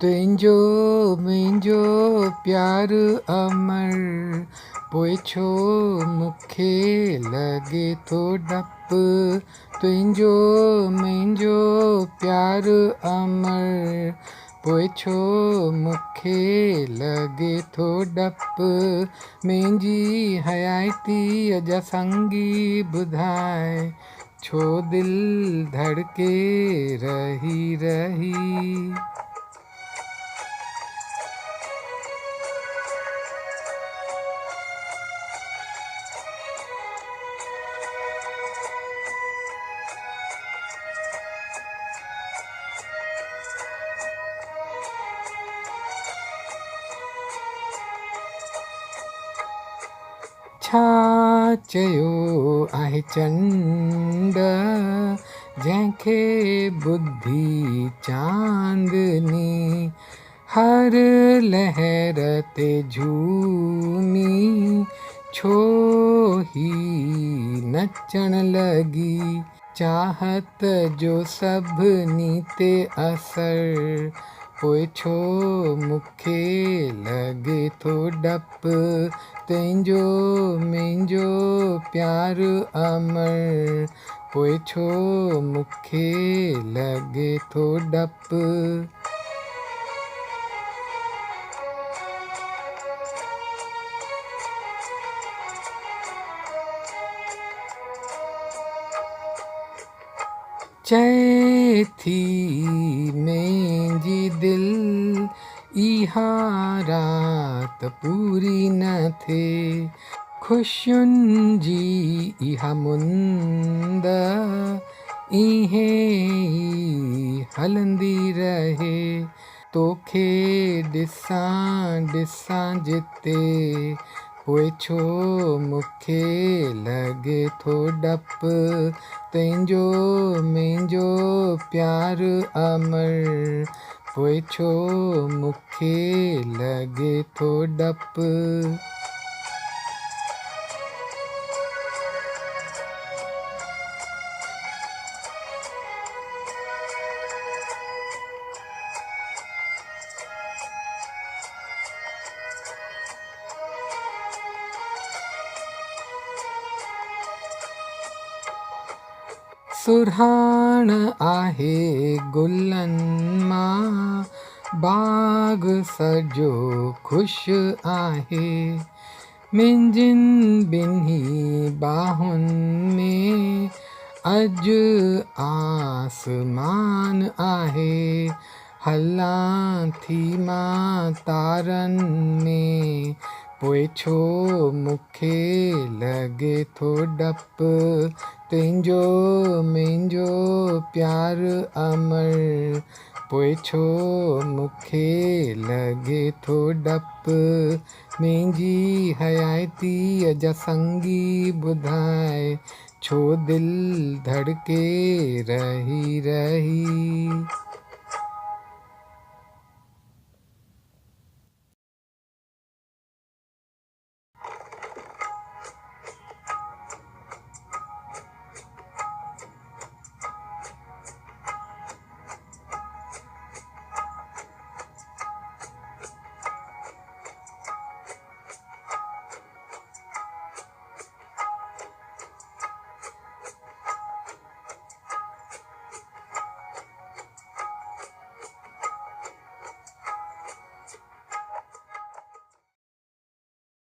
तुंहिंजो मुंहिंजो प्यार अमर, पोइ छो मूंखे लॻे थो डपु। तुंहिंजो मुंहिंजो प्यार अमर, पोइ छो मूंखे लॻे थो डपु। मुंहिंजी हयातीअ जा संगी ॿुधाए, छो दिलि धड़के रही रही। छा चयो आहे चंड, जंहिंखे बुधी चांदनी, हर लहर ते झूमी छो ही नचण लॻी। चाहत जो सभिनी ते असर, पोइ छो मूंखे लॻे थो डपु। तुंहिंजो मुंहिंजो प्यार अमर, पोइ छो मूंखे लॻे थो डपु। चए थी मुंहिंजी दिलि, इहा राति पूरी न थिए। ख़ुशियुनि जी इहा मुंद ईअं ई हलंदी रहे। तोखे ॾिसां ॾिसां जिते, पोइ छो मूंखे लॻे थो डपु। तुंहिंजो मुंहिंजो प्यार अमर, पोइ छो मूंखे लॻे थो डपु। सुरहाण आहे गुलनि मां, बाग़ सॼो ख़ुशि आहे। मुंहिंजिन ॿिन्ही ॿाहुनि में अॼु आसमान आहे। हलां थी मां तारनि में, पोइ छो मूंखे लॻे थो डपु। तुंहिंजो मुंहिंजो प्यार अमर, पोइ छो मूंखे लॻे थो डपु। मुंहिंजी हयातीअ जा संगी ॿुधाए, छो दिलि धड़के रही रही।